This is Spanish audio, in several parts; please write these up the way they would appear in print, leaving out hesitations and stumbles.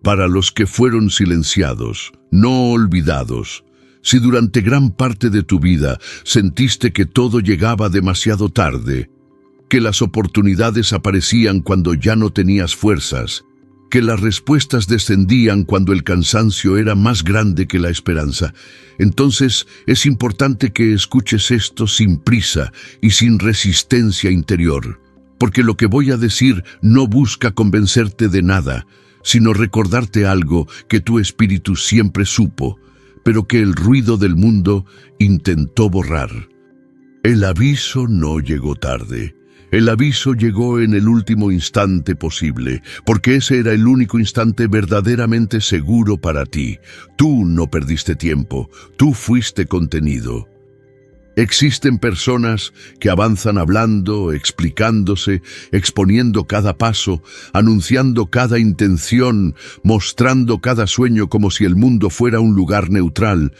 para los que fueron silenciados, no olvidados. Si durante gran parte de tu vida sentiste que todo llegaba demasiado tarde, que las oportunidades aparecían cuando ya no tenías fuerzas, que las respuestas descendían cuando el cansancio era más grande que la esperanza, entonces es importante que escuches esto sin prisa y sin resistencia interior, porque lo que voy a decir no busca convencerte de nada, sino recordarte algo que tu espíritu siempre supo, pero que el ruido del mundo intentó borrar. El aviso no llegó tarde. El aviso llegó en el último instante posible, porque ese era el único instante verdaderamente seguro para ti. Tú no perdiste tiempo, tú fuiste contenido. Existen personas que avanzan hablando, explicándose, exponiendo cada paso, anunciando cada intención, mostrando cada sueño como si el mundo fuera un lugar neutral.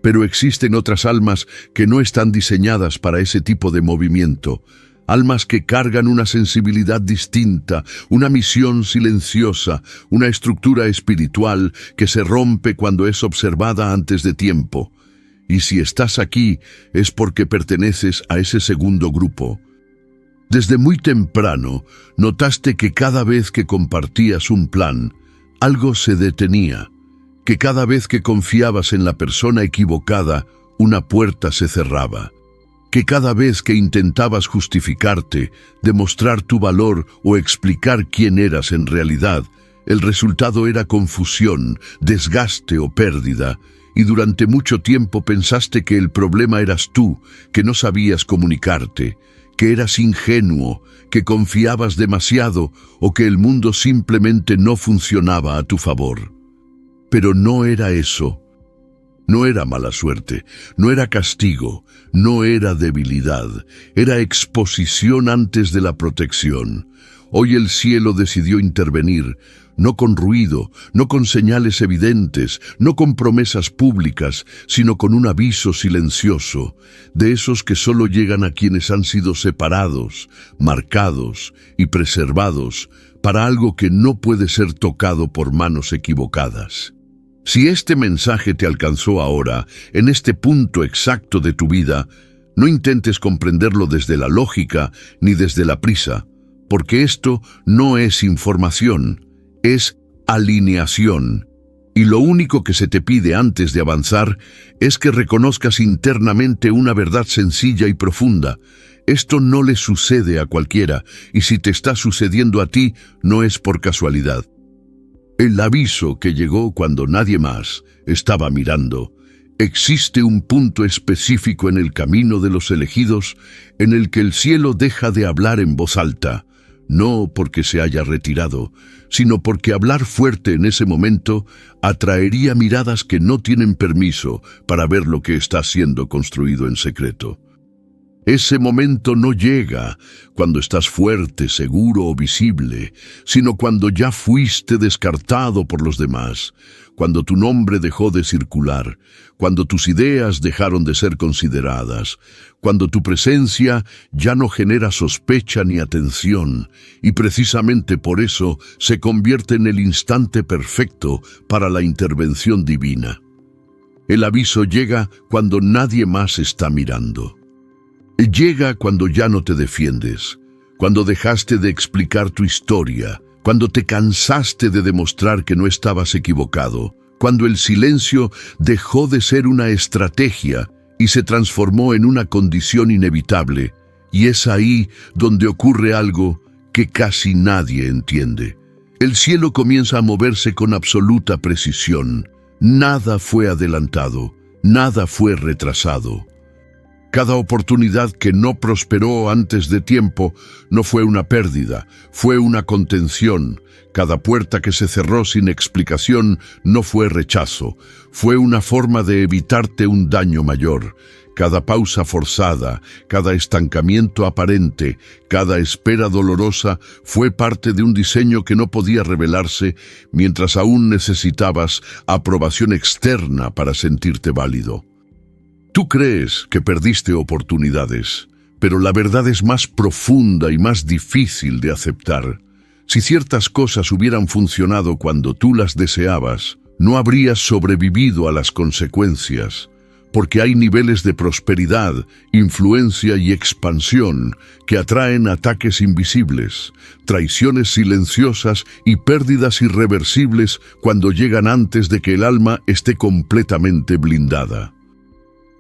Pero existen otras almas que no están diseñadas para ese tipo de movimiento. Almas que cargan una sensibilidad distinta, una misión silenciosa, una estructura espiritual que se rompe cuando es observada antes de tiempo. Y si estás aquí, es porque perteneces a ese segundo grupo. Desde muy temprano, notaste que cada vez que compartías un plan, algo se detenía, que cada vez que confiabas en la persona equivocada, una puerta se cerraba, que cada vez que intentabas justificarte, demostrar tu valor o explicar quién eras en realidad, el resultado era confusión, desgaste o pérdida, y durante mucho tiempo pensaste que el problema eras tú, que no sabías comunicarte, que eras ingenuo, que confiabas demasiado o que el mundo simplemente no funcionaba a tu favor. Pero no era eso. No era mala suerte, no era castigo, no era debilidad, era exposición antes de la protección. Hoy el cielo decidió intervenir, no con ruido, no con señales evidentes, no con promesas públicas, sino con un aviso silencioso, de esos que solo llegan a quienes han sido separados, marcados y preservados para algo que no puede ser tocado por manos equivocadas. Si este mensaje te alcanzó ahora, en este punto exacto de tu vida, no intentes comprenderlo desde la lógica ni desde la prisa, porque esto no es información, es alineación. Y lo único que se te pide antes de avanzar es que reconozcas internamente una verdad sencilla y profunda. Esto no le sucede a cualquiera, y si te está sucediendo a ti, no es por casualidad. El aviso que llegó cuando nadie más estaba mirando. Existe un punto específico en el camino de los elegidos en el que el cielo deja de hablar en voz alta, no porque se haya retirado, sino porque hablar fuerte en ese momento atraería miradas que no tienen permiso para ver lo que está siendo construido en secreto. Ese momento no llega cuando estás fuerte, seguro o visible, sino cuando ya fuiste descartado por los demás, cuando tu nombre dejó de circular, cuando tus ideas dejaron de ser consideradas, cuando tu presencia ya no genera sospecha ni atención, y precisamente por eso se convierte en el instante perfecto para la intervención divina. El aviso llega cuando nadie más está mirando. Llega cuando ya no te defiendes, cuando dejaste de explicar tu historia, cuando te cansaste de demostrar que no estabas equivocado, cuando el silencio dejó de ser una estrategia y se transformó en una condición inevitable, y es ahí donde ocurre algo que casi nadie entiende. El cielo comienza a moverse con absoluta precisión. Nada fue adelantado, nada fue retrasado. Cada oportunidad que no prosperó antes de tiempo no fue una pérdida, fue una contención. Cada puerta que se cerró sin explicación no fue rechazo, fue una forma de evitarte un daño mayor. Cada pausa forzada, cada estancamiento aparente, cada espera dolorosa fue parte de un diseño que no podía revelarse mientras aún necesitabas aprobación externa para sentirte válido. Tú crees que perdiste oportunidades, pero la verdad es más profunda y más difícil de aceptar. Si ciertas cosas hubieran funcionado cuando tú las deseabas, no habrías sobrevivido a las consecuencias, porque hay niveles de prosperidad, influencia y expansión que atraen ataques invisibles, traiciones silenciosas y pérdidas irreversibles cuando llegan antes de que el alma esté completamente blindada.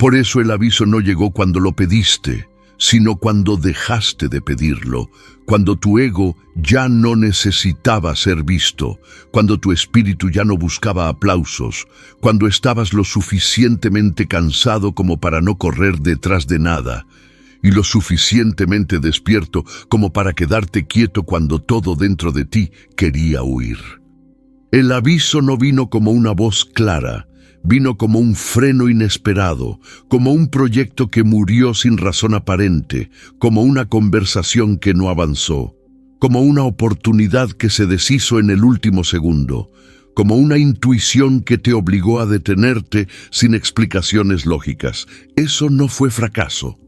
Por eso el aviso no llegó cuando lo pediste, sino cuando dejaste de pedirlo, cuando tu ego ya no necesitaba ser visto, cuando tu espíritu ya no buscaba aplausos, cuando estabas lo suficientemente cansado como para no correr detrás de nada, y lo suficientemente despierto como para quedarte quieto cuando todo dentro de ti quería huir. El aviso no vino como una voz clara, vino como un freno inesperado, como un proyecto que murió sin razón aparente, como una conversación que no avanzó, como una oportunidad que se deshizo en el último segundo, como una intuición que te obligó a detenerte sin explicaciones lógicas. Eso no fue fracaso,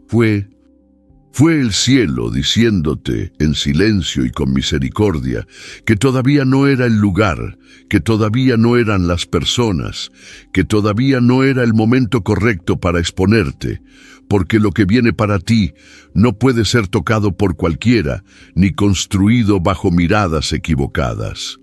fue el cielo diciéndote, en silencio y con misericordia, que todavía no era el lugar, que todavía no eran las personas, que todavía no era el momento correcto para exponerte, porque lo que viene para ti no puede ser tocado por cualquiera, ni construido bajo miradas equivocadas.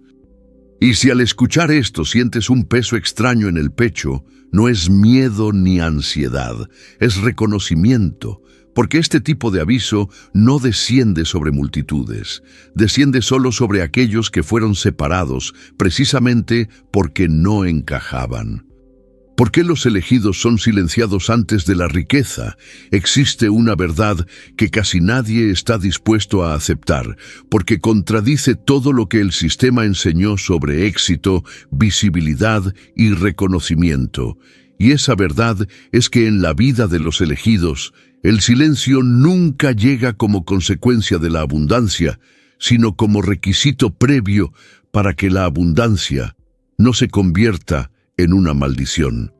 Y si al escuchar esto sientes un peso extraño en el pecho, no es miedo ni ansiedad, es reconocimiento, porque este tipo de aviso no desciende sobre multitudes, desciende solo sobre aquellos que fueron separados precisamente porque no encajaban. ¿Por qué los elegidos son silenciados antes de la riqueza? Existe una verdad que casi nadie está dispuesto a aceptar, porque contradice todo lo que el sistema enseñó sobre éxito, visibilidad y reconocimiento. Y esa verdad es que en la vida de los elegidos, el silencio nunca llega como consecuencia de la abundancia, sino como requisito previo para que la abundancia no se convierta en una maldición.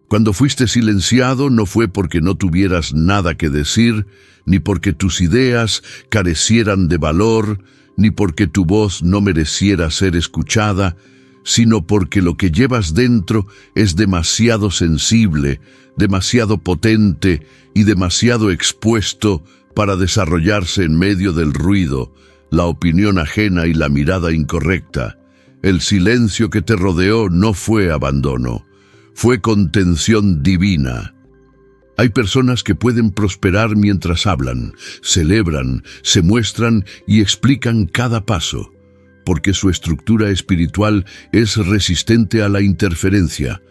Cuando fuiste silenciado no fue porque no tuvieras nada que decir, ni porque tus ideas carecieran de valor, ni porque tu voz no mereciera ser escuchada, sino porque lo que llevas dentro es demasiado sensible, demasiado potente y demasiado expuesto para desarrollarse en medio del ruido, la opinión ajena y la mirada incorrecta. El silencio que te rodeó no fue abandono, fue contención divina. Hay personas que pueden prosperar mientras hablan, celebran, se muestran y explican cada paso, porque su estructura espiritual es resistente a la interferencia.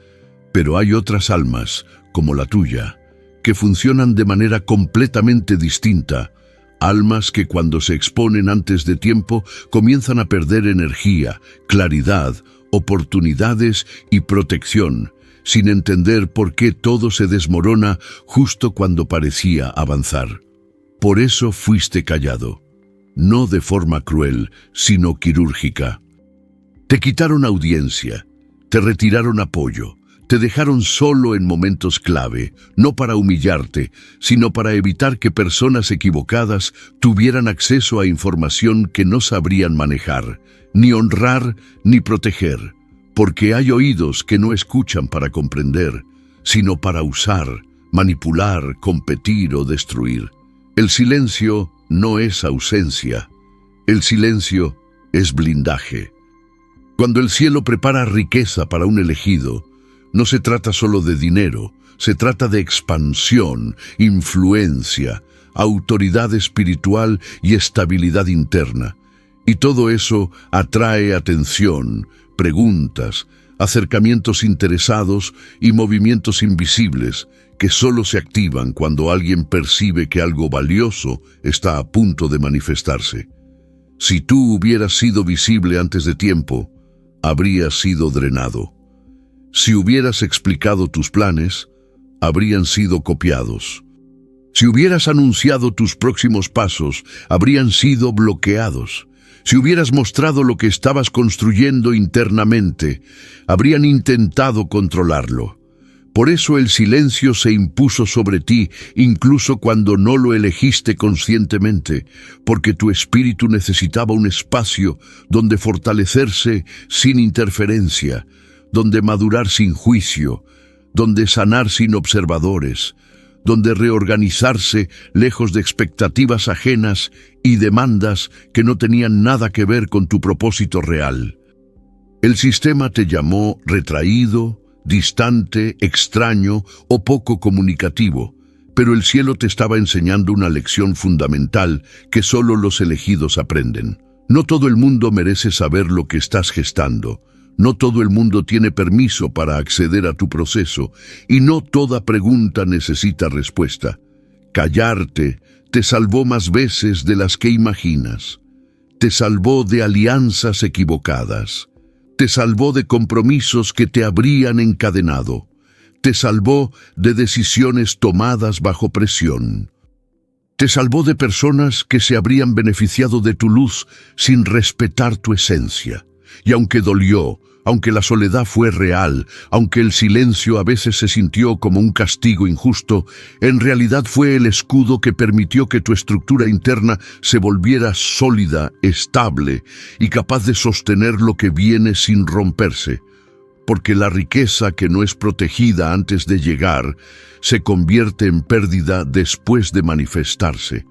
Pero hay otras almas, como la tuya, que funcionan de manera completamente distinta, almas que cuando se exponen antes de tiempo comienzan a perder energía, claridad, oportunidades y protección, sin entender por qué todo se desmorona justo cuando parecía avanzar. Por eso fuiste callado, no de forma cruel, sino quirúrgica. Te quitaron audiencia, te retiraron apoyo, te dejaron solo en momentos clave, no para humillarte, sino para evitar que personas equivocadas tuvieran acceso a información que no sabrían manejar, ni honrar ni proteger, porque hay oídos que no escuchan para comprender, sino para usar, manipular, competir o destruir. El silencio no es ausencia, el silencio es blindaje. Cuando el cielo prepara riqueza para un elegido, no se trata solo de dinero, se trata de expansión, influencia, autoridad espiritual y estabilidad interna. Y todo eso atrae atención, preguntas, acercamientos interesados y movimientos invisibles que solo se activan cuando alguien percibe que algo valioso está a punto de manifestarse. Si tú hubieras sido visible antes de tiempo, habrías sido drenado. Si hubieras explicado tus planes, habrían sido copiados. Si hubieras anunciado tus próximos pasos, habrían sido bloqueados. Si hubieras mostrado lo que estabas construyendo internamente, habrían intentado controlarlo. Por eso el silencio se impuso sobre ti, incluso cuando no lo elegiste conscientemente, porque tu espíritu necesitaba un espacio donde fortalecerse sin interferencia, donde madurar sin juicio, donde sanar sin observadores, donde reorganizarse lejos de expectativas ajenas y demandas que no tenían nada que ver con tu propósito real. El sistema te llamó retraído, distante, extraño o poco comunicativo, pero el cielo te estaba enseñando una lección fundamental que solo los elegidos aprenden. No todo el mundo merece saber lo que estás gestando. No todo el mundo tiene permiso para acceder a tu proceso y no toda pregunta necesita respuesta. Callarte te salvó más veces de las que imaginas. Te salvó de alianzas equivocadas. Te salvó de compromisos que te habrían encadenado. Te salvó de decisiones tomadas bajo presión. Te salvó de personas que se habrían beneficiado de tu luz sin respetar tu esencia. Y aunque dolió, aunque la soledad fue real, aunque el silencio a veces se sintió como un castigo injusto, en realidad fue el escudo que permitió que tu estructura interna se volviera sólida, estable y capaz de sostener lo que viene sin romperse. Porque la riqueza que no es protegida antes de llegar se convierte en pérdida después de manifestarse.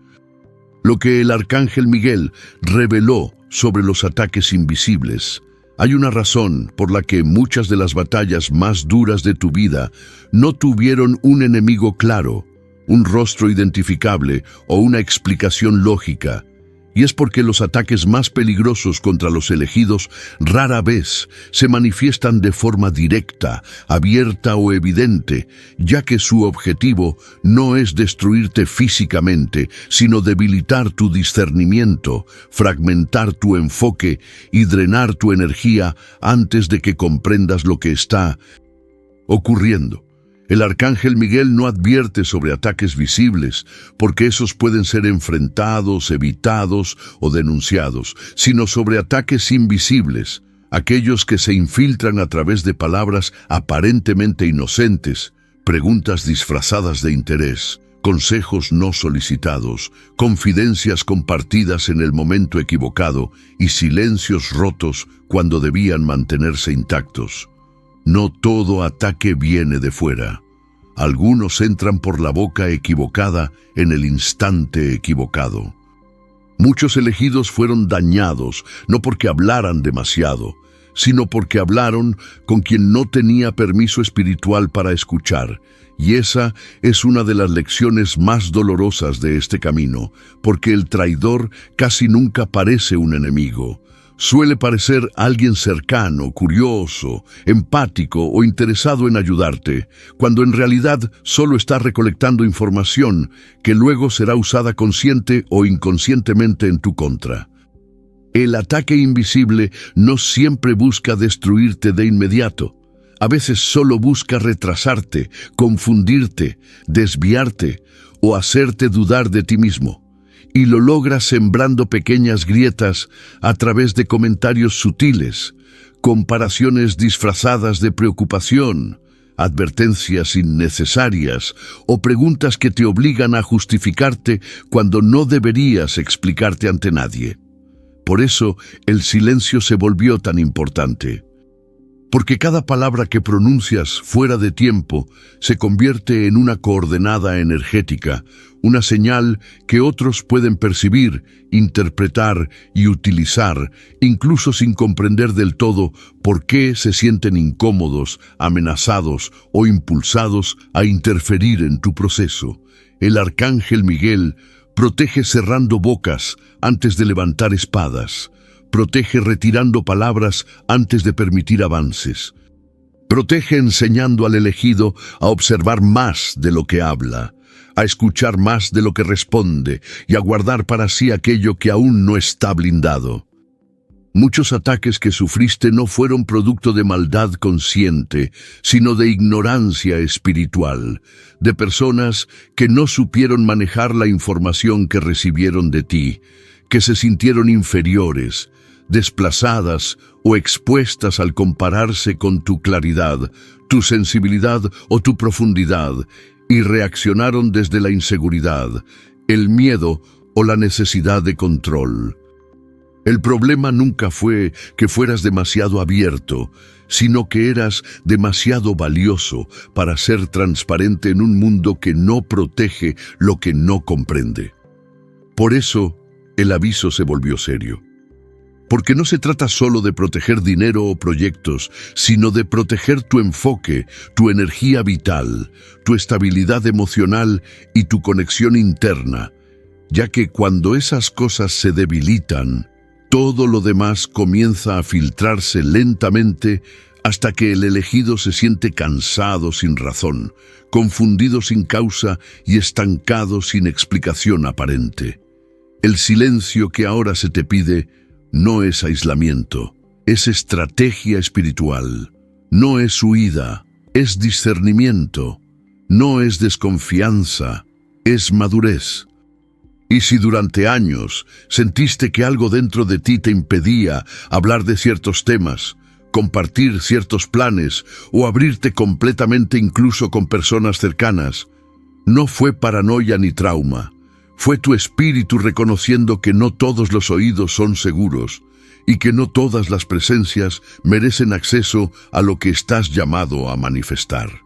Lo que el arcángel Miguel reveló sobre los ataques invisibles. Hay una razón por la que muchas de las batallas más duras de tu vida no tuvieron un enemigo claro, un rostro identificable o una explicación lógica. Y es porque los ataques más peligrosos contra los elegidos rara vez se manifiestan de forma directa, abierta o evidente, ya que su objetivo no es destruirte físicamente, sino debilitar tu discernimiento, fragmentar tu enfoque y drenar tu energía antes de que comprendas lo que está ocurriendo. El arcángel Miguel no advierte sobre ataques visibles, porque esos pueden ser enfrentados, evitados o denunciados, sino sobre ataques invisibles, aquellos que se infiltran a través de palabras aparentemente inocentes, preguntas disfrazadas de interés, consejos no solicitados, confidencias compartidas en el momento equivocado y silencios rotos cuando debían mantenerse intactos. No todo ataque viene de fuera. Algunos entran por la boca equivocada en el instante equivocado. Muchos elegidos fueron dañados, no porque hablaran demasiado, sino porque hablaron con quien no tenía permiso espiritual para escuchar. Y esa es una de las lecciones más dolorosas de este camino, porque el traidor casi nunca parece un enemigo. Suele parecer alguien cercano, curioso, empático o interesado en ayudarte, cuando en realidad solo está recolectando información que luego será usada consciente o inconscientemente en tu contra. El ataque invisible no siempre busca destruirte de inmediato. A veces solo busca retrasarte, confundirte, desviarte o hacerte dudar de ti mismo. Y lo logra sembrando pequeñas grietas a través de comentarios sutiles, comparaciones disfrazadas de preocupación, advertencias innecesarias o preguntas que te obligan a justificarte cuando no deberías explicarte ante nadie. Por eso el silencio se volvió tan importante. Porque cada palabra que pronuncias fuera de tiempo se convierte en una coordenada energética, una señal que otros pueden percibir, interpretar y utilizar, incluso sin comprender del todo por qué se sienten incómodos, amenazados o impulsados a interferir en tu proceso. El arcángel Miguel protege cerrando bocas antes de levantar espadas. Protege retirando palabras antes de permitir avances. Protege enseñando al elegido a observar más de lo que habla, a escuchar más de lo que responde y a guardar para sí aquello que aún no está blindado. Muchos ataques que sufriste no fueron producto de maldad consciente, sino de ignorancia espiritual, de personas que no supieron manejar la información que recibieron de ti, que se sintieron inferiores, desplazadas o expuestas al compararse con tu claridad, tu sensibilidad o tu profundidad, y reaccionaron desde la inseguridad, el miedo o la necesidad de control. El problema nunca fue que fueras demasiado abierto, sino que eras demasiado valioso para ser transparente en un mundo que no protege lo que no comprende. Por eso, el aviso se volvió serio. Porque no se trata solo de proteger dinero o proyectos, sino de proteger tu enfoque, tu energía vital, tu estabilidad emocional y tu conexión interna, ya que cuando esas cosas se debilitan, todo lo demás comienza a filtrarse lentamente hasta que el elegido se siente cansado sin razón, confundido sin causa y estancado sin explicación aparente. El silencio que ahora se te pide no es aislamiento, es estrategia espiritual, no es huida, es discernimiento, no es desconfianza, es madurez. Y si durante años sentiste que algo dentro de ti te impedía hablar de ciertos temas, compartir ciertos planes o abrirte completamente incluso con personas cercanas, no fue paranoia ni trauma. Fue tu espíritu reconociendo que no todos los oídos son seguros y que no todas las presencias merecen acceso a lo que estás llamado a manifestar.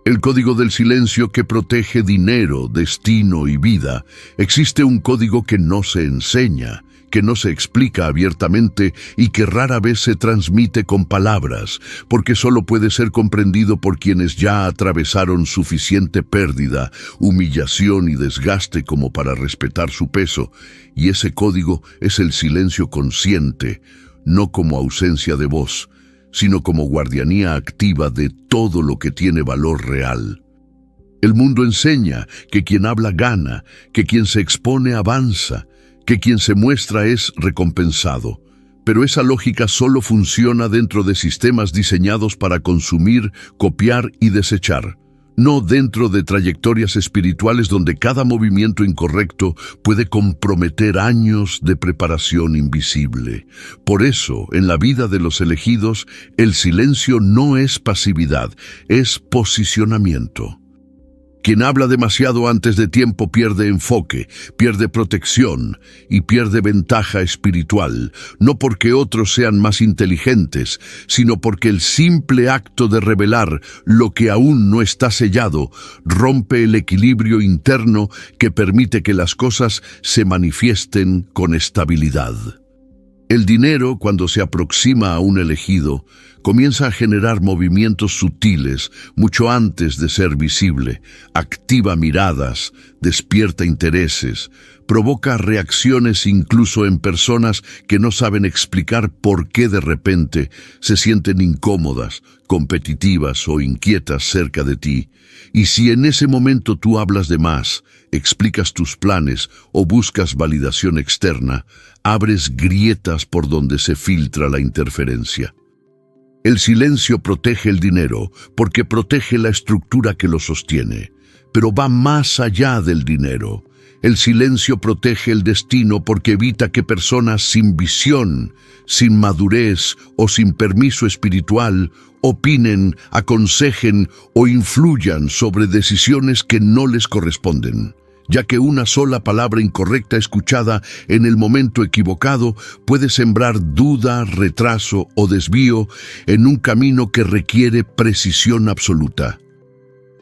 El código del silencio que protege dinero, destino y vida. Existe un código que no se enseña, que no se explica abiertamente y que rara vez se transmite con palabras, porque solo puede ser comprendido por quienes ya atravesaron suficiente pérdida, humillación y desgaste como para respetar su peso, y ese código es el silencio consciente, no como ausencia de voz, sino como guardianía activa de todo lo que tiene valor real. El mundo enseña que quien habla gana, que quien se expone avanza, que quien se muestra es recompensado. Pero esa lógica solo funciona dentro de sistemas diseñados para consumir, copiar y desechar, no dentro de trayectorias espirituales donde cada movimiento incorrecto puede comprometer años de preparación invisible. Por eso, en la vida de los elegidos, el silencio no es pasividad, es posicionamiento. Quien habla demasiado antes de tiempo pierde enfoque, pierde protección y pierde ventaja espiritual, no porque otros sean más inteligentes, sino porque el simple acto de revelar lo que aún no está sellado rompe el equilibrio interno que permite que las cosas se manifiesten con estabilidad. El dinero, cuando se aproxima a un elegido, comienza a generar movimientos sutiles mucho antes de ser visible, activa miradas, despierta intereses, provoca reacciones incluso en personas que no saben explicar por qué de repente se sienten incómodas, competitivas o inquietas cerca de ti. Y si en ese momento tú hablas de más, explicas tus planes o buscas validación externa, abres grietas por donde se filtra la interferencia. El silencio protege el dinero porque protege la estructura que lo sostiene, pero va más allá del dinero. El silencio protege el destino porque evita que personas sin visión, sin madurez o sin permiso espiritual opinen, aconsejen o influyan sobre decisiones que no les corresponden, ya que una sola palabra incorrecta escuchada en el momento equivocado puede sembrar duda, retraso o desvío en un camino que requiere precisión absoluta.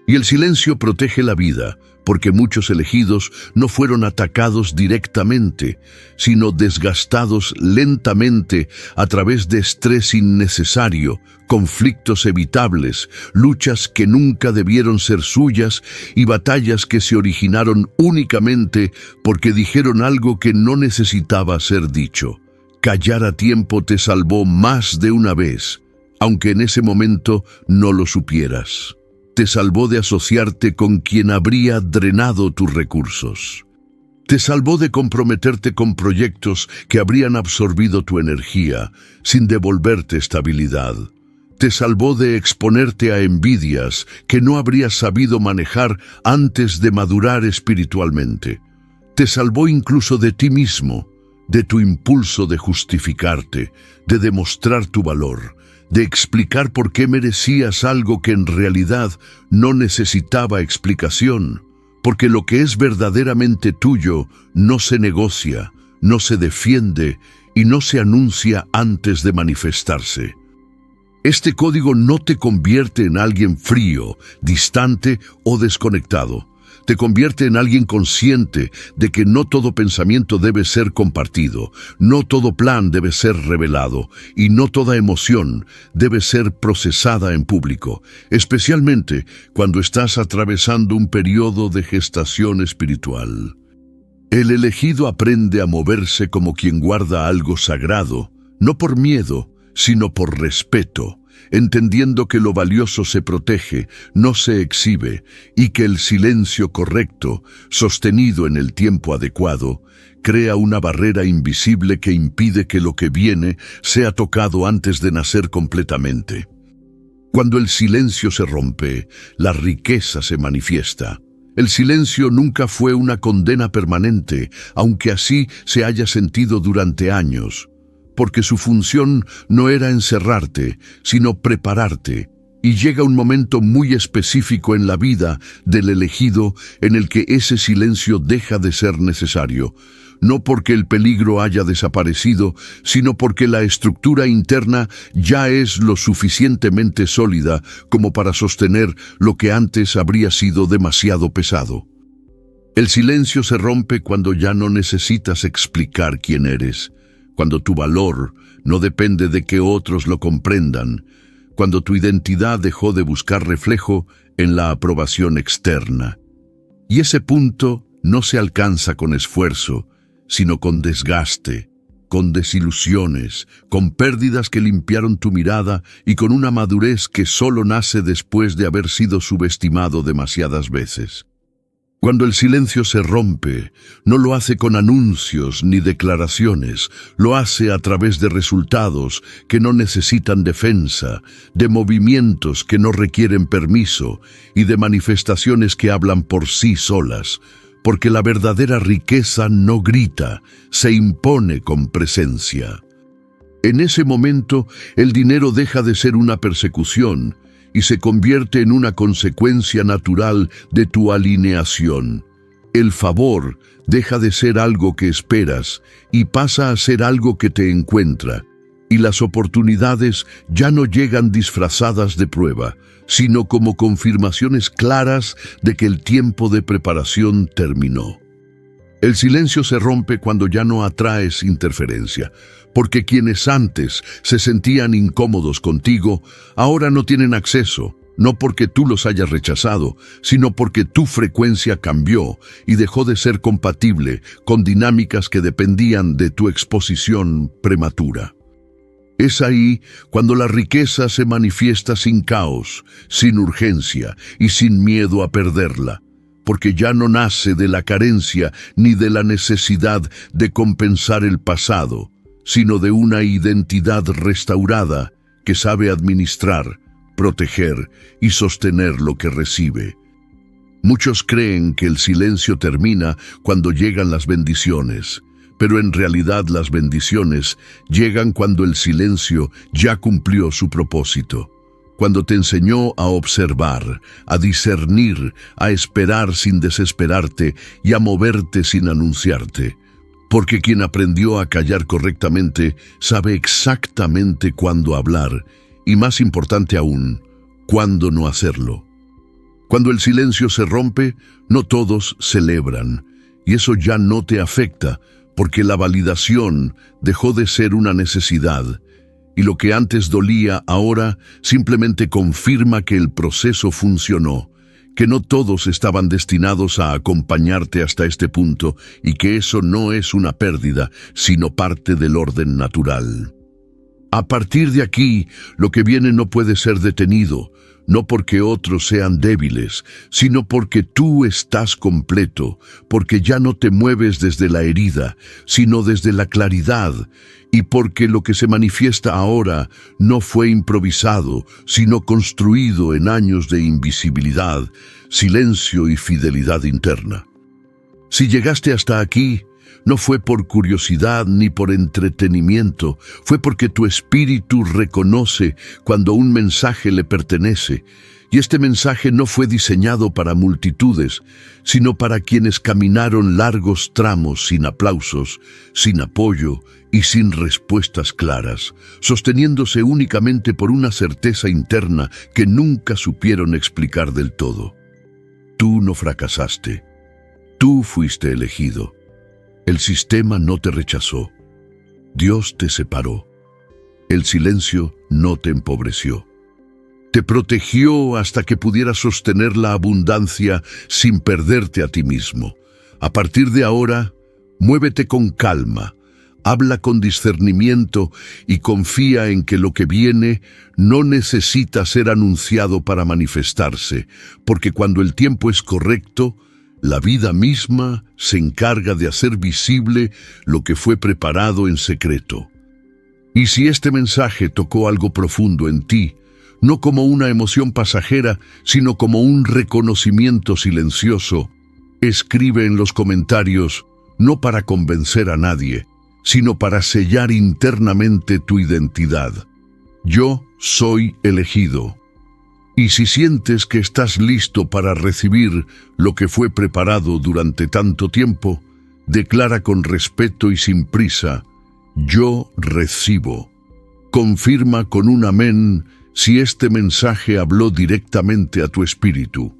Y el silencio protege la vida, porque muchos elegidos no fueron atacados directamente, sino desgastados lentamente a través de estrés innecesario, conflictos evitables, luchas que nunca debieron ser suyas y batallas que se originaron únicamente porque dijeron algo que no necesitaba ser dicho. Callar a tiempo te salvó más de una vez, aunque en ese momento no lo supieras. Te salvó de asociarte con quien habría drenado tus recursos. Te salvó de comprometerte con proyectos que habrían absorbido tu energía, sin devolverte estabilidad. Te salvó de exponerte a envidias que no habrías sabido manejar antes de madurar espiritualmente. Te salvó incluso de ti mismo, de tu impulso de justificarte, de demostrar tu valor, de explicar por qué merecías algo que en realidad no necesitaba explicación, porque lo que es verdaderamente tuyo no se negocia, no se defiende y no se anuncia antes de manifestarse. Este código no te convierte en alguien frío, distante o desconectado. Te convierte en alguien consciente de que no todo pensamiento debe ser compartido, no todo plan debe ser revelado y no toda emoción debe ser procesada en público, especialmente cuando estás atravesando un periodo de gestación espiritual. El elegido aprende a moverse como quien guarda algo sagrado, no por miedo, sino por respeto, entendiendo que lo valioso se protege, no se exhibe, y que el silencio correcto, sostenido en el tiempo adecuado, crea una barrera invisible que impide que lo que viene sea tocado antes de nacer completamente. Cuando el silencio se rompe, la riqueza se manifiesta. El silencio nunca fue una condena permanente, aunque así se haya sentido durante años, porque su función no era encerrarte, sino prepararte, y llega un momento muy específico en la vida del elegido en el que ese silencio deja de ser necesario, no porque el peligro haya desaparecido, sino porque la estructura interna ya es lo suficientemente sólida como para sostener lo que antes habría sido demasiado pesado. El silencio se rompe cuando ya no necesitas explicar quién eres, cuando tu valor no depende de que otros lo comprendan, cuando tu identidad dejó de buscar reflejo en la aprobación externa. Y ese punto no se alcanza con esfuerzo, sino con desgaste, con desilusiones, con pérdidas que limpiaron tu mirada y con una madurez que solo nace después de haber sido subestimado demasiadas veces. Cuando el silencio se rompe, no lo hace con anuncios ni declaraciones, lo hace a través de resultados que no necesitan defensa, de movimientos que no requieren permiso y de manifestaciones que hablan por sí solas, porque la verdadera riqueza no grita, se impone con presencia. En ese momento, el dinero deja de ser una persecución y se convierte en una consecuencia natural de tu alineación. El favor deja de ser algo que esperas y pasa a ser algo que te encuentra, y las oportunidades ya no llegan disfrazadas de prueba, sino como confirmaciones claras de que el tiempo de preparación terminó. El silencio se rompe cuando ya no atraes interferencia, porque quienes antes se sentían incómodos contigo, ahora no tienen acceso, no porque tú los hayas rechazado, sino porque tu frecuencia cambió y dejó de ser compatible con dinámicas que dependían de tu exposición prematura. Es ahí cuando la riqueza se manifiesta sin caos, sin urgencia y sin miedo a perderla, porque ya no nace de la carencia ni de la necesidad de compensar el pasado, sino de una identidad restaurada que sabe administrar, proteger y sostener lo que recibe. Muchos creen que el silencio termina cuando llegan las bendiciones, pero en realidad las bendiciones llegan cuando el silencio ya cumplió su propósito, cuando te enseñó a observar, a discernir, a esperar sin desesperarte y a moverte sin anunciarte. Porque quien aprendió a callar correctamente sabe exactamente cuándo hablar y, más importante aún, cuándo no hacerlo. Cuando el silencio se rompe, no todos celebran, y eso ya no te afecta, porque la validación dejó de ser una necesidad, y lo que antes dolía ahora simplemente confirma que el proceso funcionó, que no todos estaban destinados a acompañarte hasta este punto y que eso no es una pérdida, sino parte del orden natural. A partir de aquí, lo que viene no puede ser detenido, no porque otros sean débiles, sino porque tú estás completo, porque ya no te mueves desde la herida, sino desde la claridad, y porque lo que se manifiesta ahora no fue improvisado, sino construido en años de invisibilidad, silencio y fidelidad interna. Si llegaste hasta aquí, No fue por curiosidad ni por entretenimiento, fue porque tu espíritu reconoce cuando un mensaje le pertenece. Y este mensaje no fue diseñado para multitudes, sino para quienes caminaron largos tramos sin aplausos, sin apoyo y sin respuestas claras, sosteniéndose únicamente por una certeza interna que nunca supieron explicar del todo. Tú no fracasaste. Tú fuiste elegido. El sistema no te rechazó. Dios te separó. El silencio no te empobreció. Te protegió hasta que pudieras sostener la abundancia sin perderte a ti mismo. A partir de ahora, muévete con calma, habla con discernimiento y confía en que lo que viene no necesita ser anunciado para manifestarse, porque cuando el tiempo es correcto, la vida misma se encarga de hacer visible lo que fue preparado en secreto. Y si este mensaje tocó algo profundo en ti, no como una emoción pasajera, sino como un reconocimiento silencioso, escribe en los comentarios, no para convencer a nadie, sino para sellar internamente tu identidad. Yo soy elegido. Y si sientes que estás listo para recibir lo que fue preparado durante tanto tiempo, declara con respeto y sin prisa, yo recibo. Confirma con un amén si este mensaje habló directamente a tu espíritu.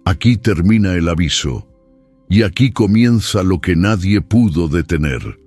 Aquí termina el aviso, y aquí comienza lo que nadie pudo detener.